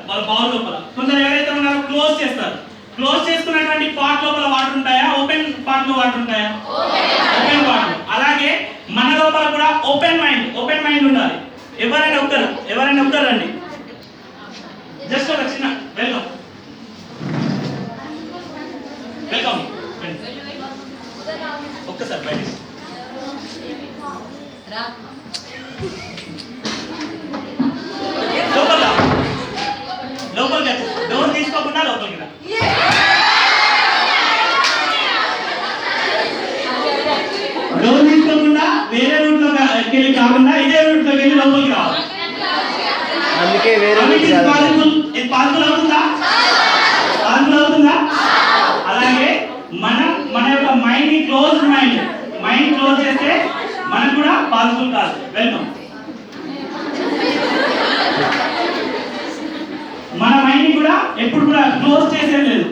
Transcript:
వాళ్ళ బౌల్ లోపల. కొందరు ఎవరైతే ఉన్నారో క్లోజ్ చేస్తారు. క్లోజ్ చేసుకున్నటువంటి పార్ట్ లోపల వాటర్ ఉంటాయా, ఓపెన్ పార్ట్ లో వాటర్ ఉంటాయా? Open water. అలాగే మన లోపల కూడా ఓపెన్ మైండ్ ఉండాలి. ఎవరైనా ఒక్కరు రండి. జస్ట్ ఒక చిన్న వెల్కమ్. ఒక్కసారి బయట లోపలికి డోర్ తీసుకోకుండా లోపలికి రా. డోర్ తీసుకోకుండా వేరే రూట్ లో వెళ్ళి కాకుండా ఇదే రూట్ లోకి వెళ్ళి లోపలికి రావాలి. అందుకే పాసిబుల్ అవుతుందా? అలాగే మన యొక్క మైండ్ క్లోజ్ చేస్తే మనకు కూడా పాసిబుల్ కాదు. వెల్కమ్. మన మైండ్ కూడా ఎప్పుడు కూడా క్లోజ్ చేసేది లేదు.